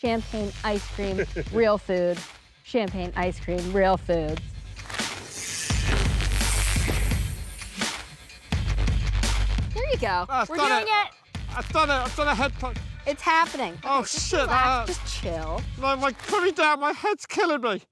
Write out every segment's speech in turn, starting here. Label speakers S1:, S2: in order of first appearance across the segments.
S1: champagne ice cream, real food. Champagne ice cream, real food. There you go. We're doing it.
S2: I've done it. I've done a head punch.
S1: It's happening.
S2: Oh,
S1: Okay, just
S2: shit,
S1: relax, just chill.
S2: Put me down. My head's killing me.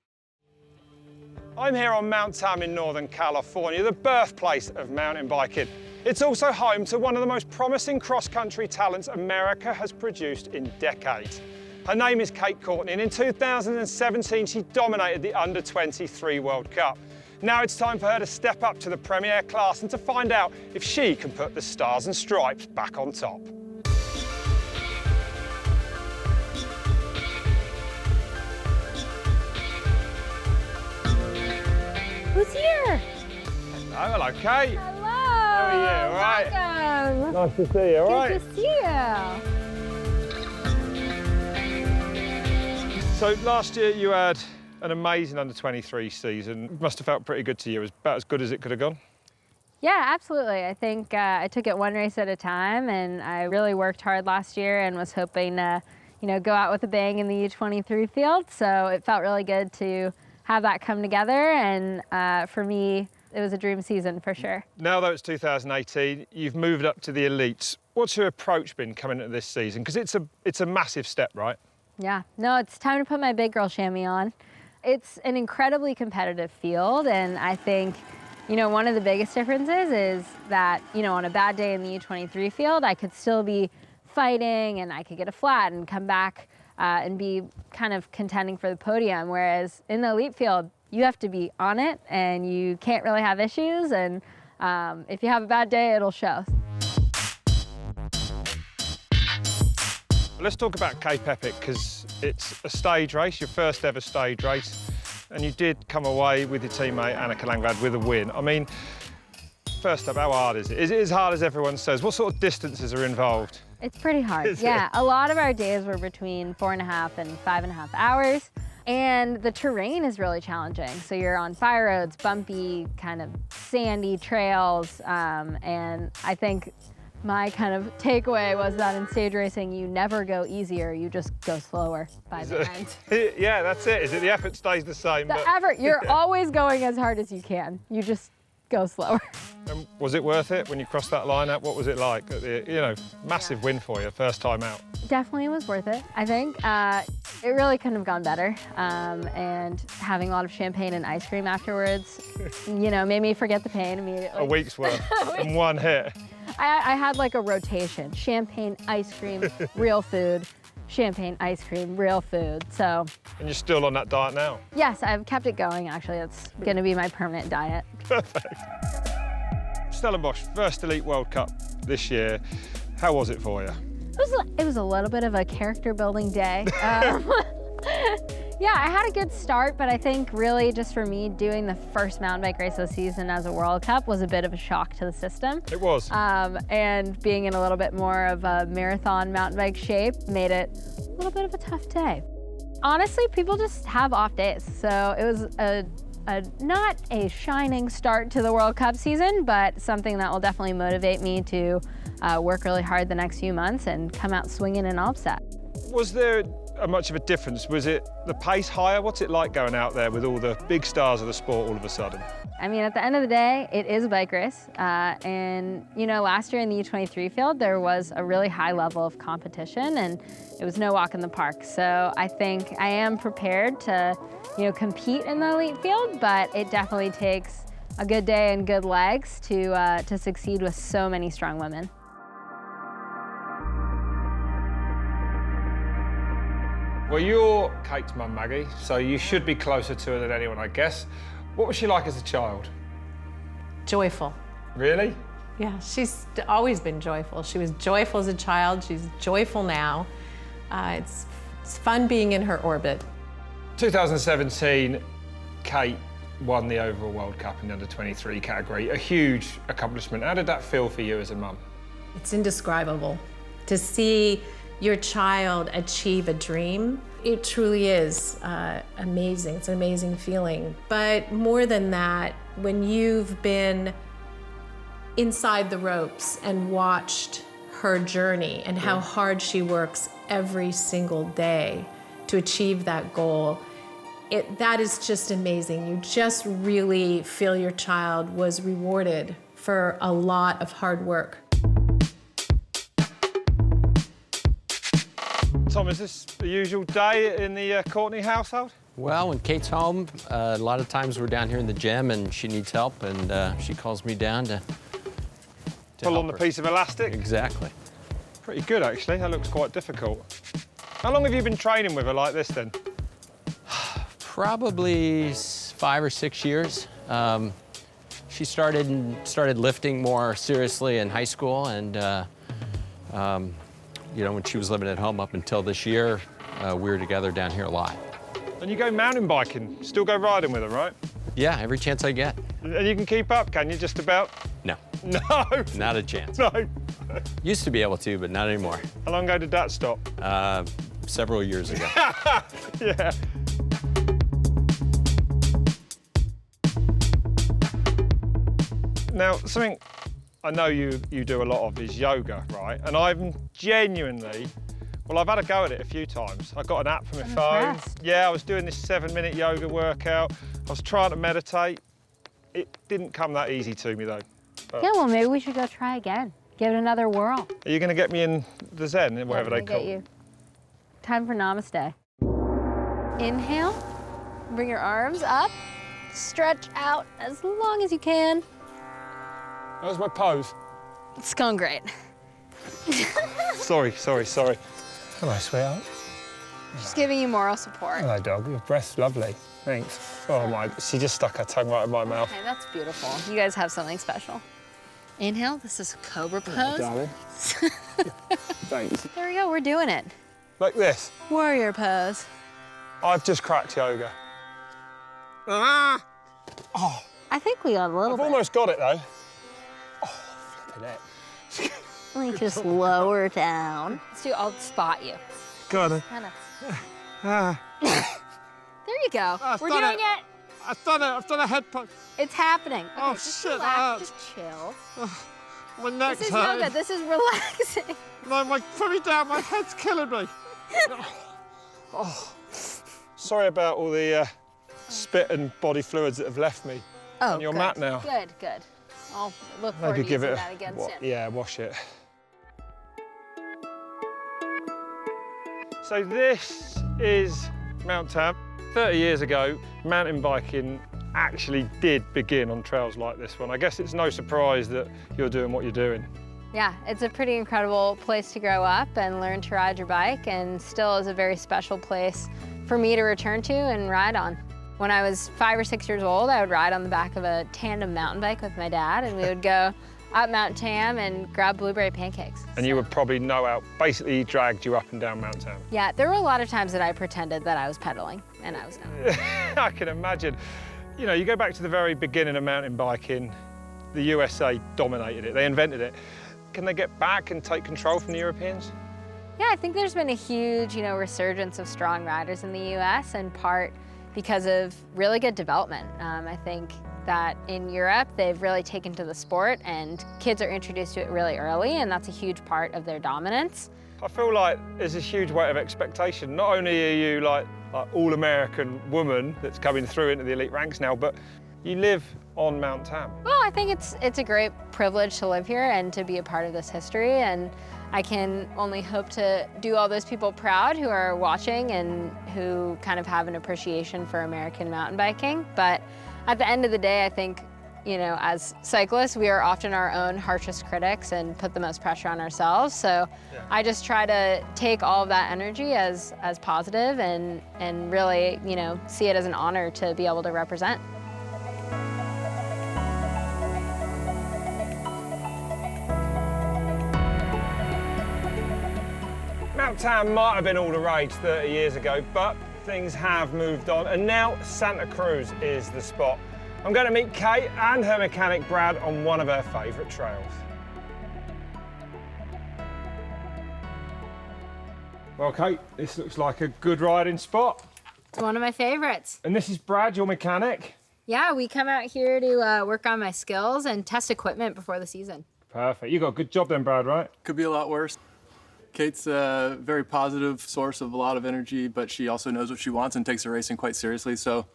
S2: I'm here on Mount Tam in Northern California, the birthplace of mountain biking. It's also home to one of the most promising cross-country talents America has produced in decades. Her name is Kate Courtney, and in 2017, she dominated the Under-23 World Cup. Now it's time for her to step up to the premier class and to find out if she can put the stars and stripes back on top.
S1: Who's here?
S2: Hello, Kate.
S1: Hello.
S2: How are you? All right?
S1: Welcome.
S2: Nice to see you. All right.
S1: Good to see you.
S2: So last year you had an amazing Under-23 season. It must have felt pretty good to you. It was about as good as it could have gone.
S1: Yeah, absolutely. I think I took it one race at a time, and I really worked hard last year and was hoping to, go out with a bang in the U23 field. So it felt really good to have that come together, and for me, it was a dream season for sure.
S2: Now though it's 2018, you've moved up to the elites. What's your approach been coming into this season? Because it's a massive step, right?
S1: Yeah, no, it's time to put my big girl chamois on. It's an incredibly competitive field, and I think, one of the biggest differences is that, on a bad day in the U23 field, I could still be fighting and I could get a flat and come back and be kind of contending for the podium, whereas in the elite field, you have to be on it and you can't really have issues, and if you have a bad day, it'll show.
S2: Let's talk about Cape Epic, because it's a stage race, your first ever stage race, and you did come away with your teammate Annika Langvad with a win. I mean, first up, how hard is it? Is it as hard as everyone says? What sort of distances are involved?
S1: It's pretty hard,
S2: Is
S1: yeah.
S2: it?
S1: A lot of our days were between 4.5 and 5.5 hours. And the terrain is really challenging. So you're on fire roads, bumpy, kind of sandy trails. And I think my kind of takeaway was that in stage racing, you never go easier, you just go slower by the end.
S2: Yeah, that's it. Is it the effort stays the same?
S1: You're always going as hard as you can. You just go slower.
S2: And was it worth it when you crossed that line up? What was it like? Massive win for you, first time out.
S1: Definitely was worth it, I think. It really couldn't have gone better. And having a lot of champagne and ice cream afterwards, made me forget the pain immediately.
S2: A week's worth in one hit.
S1: I had like a rotation: champagne, ice cream, real food, champagne, ice cream, real food. So.
S2: And you're still on that diet now?
S1: Yes, I've kept it going, actually. It's going to be my permanent diet.
S2: Perfect. Stellenbosch, first Elite World Cup this year. How was it for you?
S1: It was a little bit of a character building day. Yeah, I had a good start, but I think really just for me, doing the first mountain bike race of the season as a World Cup was a bit of a shock to the system.
S2: It was.
S1: And being in a little bit more of a marathon mountain bike shape made it a little bit of a tough day. Honestly, people just have off days. So it was not a shining start to the World Cup season, but something that will definitely motivate me to work really hard the next few months and come out swinging and offset.
S2: Was there much of a difference? Was it the pace higher? What's it like going out there with all the big stars of the sport all of a sudden?
S1: I mean, at the end of the day, it is a bike race. And, last year in the U23 field, there was a really high level of competition, and it was no walk in the park. So I think I am prepared to, compete in the elite field, but it definitely takes a good day and good legs to succeed with so many strong women.
S2: Well, you're Kate's mum, Maggie, so you should be closer to her than anyone, I guess. What was she like as a child?
S3: Joyful.
S2: Really?
S3: Yeah, she's always been joyful. She was joyful as a child. She's joyful now. It's fun being in her orbit.
S2: 2017, Kate won the overall World Cup in the Under-23 category. A huge accomplishment. How did that feel for you as a mum?
S3: It's indescribable. To see your child achieve a dream, it truly is amazing. It's an amazing feeling. But more than that, when you've been inside the ropes and watched her journey and how hard she works every single day, to achieve that goal, that is just amazing. You just really feel your child was rewarded for a lot of hard work.
S2: Tom, is this the usual day in the Courtney household?
S4: Well, when Kate's home, a lot of times we're down here in the gym and she needs help, and she calls me down to
S2: pull on the
S4: her.
S2: piece of elastic?
S4: Exactly.
S2: Pretty good, actually. That looks quite difficult. How long have you been training with her like this, then?
S4: Probably 5 or 6 years. She started lifting more seriously in high school, and you know, when she was living at home up until this year, we were together down here a lot.
S2: And you go mountain biking, still go riding with her, right?
S4: Yeah, every chance I get.
S2: And you can keep up, can you, just about?
S4: No.
S2: No.
S4: Not a chance.
S2: No.
S4: Used to be able to, but not anymore.
S2: How long ago did that stop?
S4: Several years ago.
S2: Yeah. Now, something I know you do a lot of is yoga, right? And I'm genuinely, well, I've had a go at it a few times. I got an app for my phone.
S1: Impressed.
S2: Yeah, I was doing this 7-minute yoga workout. I was trying to meditate. It didn't come that easy to me, though. But
S1: Yeah, well, maybe we should go try again. Give it another whirl.
S2: are you going to get me in the Zen, whatever they
S1: Get
S2: call
S1: you.
S2: it?
S1: Time for namaste. Inhale. Bring your arms up. Stretch out as long as you can.
S2: That was my pose.
S1: It's going great.
S2: Sorry. Hello, sweetheart.
S1: Just giving you moral support.
S2: Hello, dog. Your breath's lovely. Thanks. Oh, my. She just stuck her tongue right in my mouth.
S1: Okay, that's beautiful. You guys have something special. Inhale. This is cobra pose.
S2: Hello, darling. Thanks.
S1: There we go. We're doing it.
S2: Like this.
S1: Warrior pose.
S2: I've just cracked yoga. Ah!
S1: I think we got a little
S2: I've
S1: bit.
S2: almost got it, though. Oh, flipping it.
S1: Let me just lower down. I'll spot you.
S2: Go on, then.
S1: Kinda.
S2: Ah.
S1: There you go.
S2: I've
S1: We're
S2: done
S1: doing
S2: it.
S1: it.
S2: I've done a head punch.
S1: It's happening. Okay,
S2: Oh,
S1: just
S2: shit,
S1: relax.
S2: that
S1: Just chill.
S2: My neck's
S1: This is
S2: hurting.
S1: yoga. This is relaxing.
S2: Put me down. My head's killing me. Oh. Sorry about all the spit and body fluids that have left me on your
S1: good.
S2: mat now.
S1: Good. I'll look forward
S2: Maybe
S1: to
S2: give
S1: using
S2: it
S1: that again soon.
S2: Yeah, wash it. So this is Mount Tam. 30 years ago, mountain biking actually did begin on trails like this one. I guess it's no surprise that you're doing what you're doing.
S1: Yeah, it's a pretty incredible place to grow up and learn to ride your bike, and still is a very special place for me to return to and ride on. When I was 5 or 6 years old, I would ride on the back of a tandem mountain bike with my dad, and we would go up Mount Tam and grab blueberry pancakes.
S2: And you would probably know how, basically he dragged you up and down Mount Tam.
S1: Yeah, there were a lot of times that I pretended that I was pedaling, and I was not.
S2: I can imagine. You know, you go back to the very beginning of mountain biking, the USA dominated it, they invented it. Can they get back and take control from the Europeans?
S1: Yeah, I think there's been a huge, resurgence of strong riders in the US, in part because of really good development. I think that in Europe, they've really taken to the sport, and kids are introduced to it really early, and that's a huge part of their dominance.
S2: I feel like there's a huge weight of expectation. Not only are you like all-American woman that's coming through into the elite ranks now, but you live on Mount Tam.
S1: Well, I think it's a great privilege to live here and to be a part of this history, and I can only hope to do all those people proud who are watching and who kind of have an appreciation for American mountain biking. But at the end of the day, I think, as cyclists, we are often our own harshest critics and put the most pressure on ourselves. So I just try to take all of that energy as positive and really, see it as an honor to be able to represent.
S2: Mount Tam might have been all the rage 30 years ago, but things have moved on, and now Santa Cruz is the spot. I'm going to meet Kate and her mechanic Brad on one of her favourite trails. Well, Kate, this looks like a good riding spot.
S1: It's one of my favorites.
S2: And this is Brad, your mechanic?
S1: Yeah, we come out here to work on my skills and test equipment before the season.
S2: Perfect. You got a good job then, Brad, right?
S5: Could be a lot worse. Kate's a very positive source of a lot of energy, but she also knows what she wants and takes her racing quite seriously. So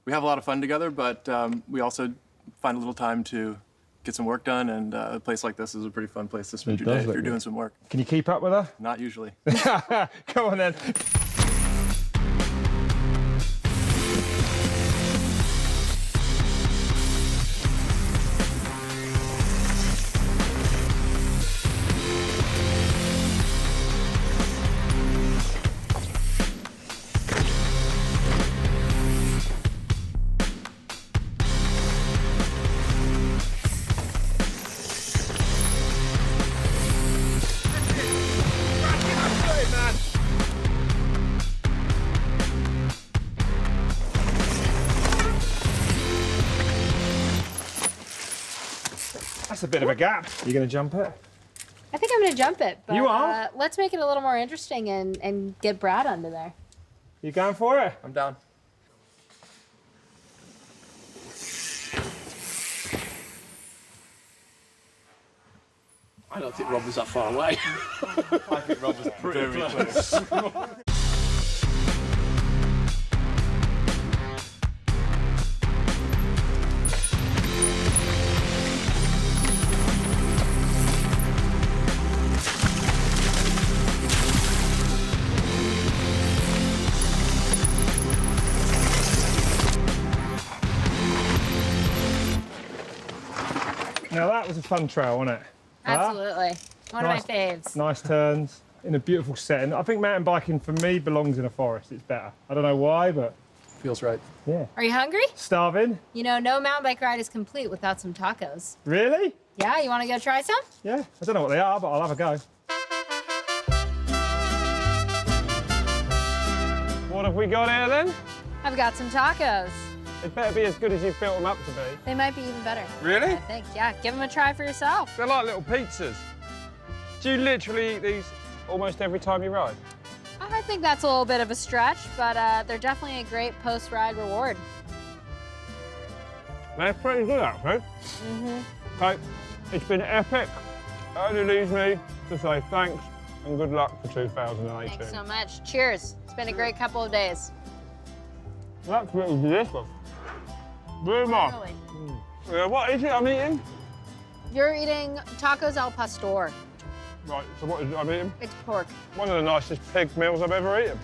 S5: we have a lot of fun together, but we also find a little time to get some work done, and a place like this is a pretty fun place to spend your day if you're doing some work.
S2: Can you keep up with her?
S5: Not usually.
S2: Come on then. That's a bit of a gap. You going to jump it?
S1: I think I'm going to jump it. But,
S2: You are?
S1: Let's make it a little more interesting and get Brad under there.
S2: You going for it?
S5: I'm down.
S6: I don't think Rob was that far away.
S5: I think Rob was pretty close.
S2: Now that was a fun trail, wasn't it?
S1: Absolutely. One
S2: Nice.
S1: of my faves.
S2: Nice turns in a beautiful setting. I think mountain biking for me belongs in a forest. It's better. I don't know why, but
S5: Feels right.
S2: yeah.
S1: Are you hungry?
S2: Starving?
S1: You know, no mountain bike ride is complete without some tacos.
S2: Really?
S1: Yeah, you want to go try some?
S2: Yeah. I don't know what they are, but I'll have a go. What have we got here then?
S1: I've got some tacos.
S2: They better be as good as you've built them up to be.
S1: They might be even better.
S2: Really?
S1: I think. Yeah, give them a try for yourself.
S2: They're like little pizzas. Do you literally eat these almost every time you ride?
S1: I think that's a little bit of a stretch, but they're definitely a great post-ride reward.
S2: They're pretty good, actually. Okay, it's been epic. It only leaves me to say thanks and good luck for 2018.
S1: Thanks so much. Cheers. It's been a great couple of days.
S2: That's really delicious. Very much.
S1: Really.
S2: Yeah, what is it I'm eating?
S1: You're eating tacos al pastor.
S2: Right, so what is it I'm eating?
S1: It's pork.
S2: One of the nicest pig meals I've ever eaten.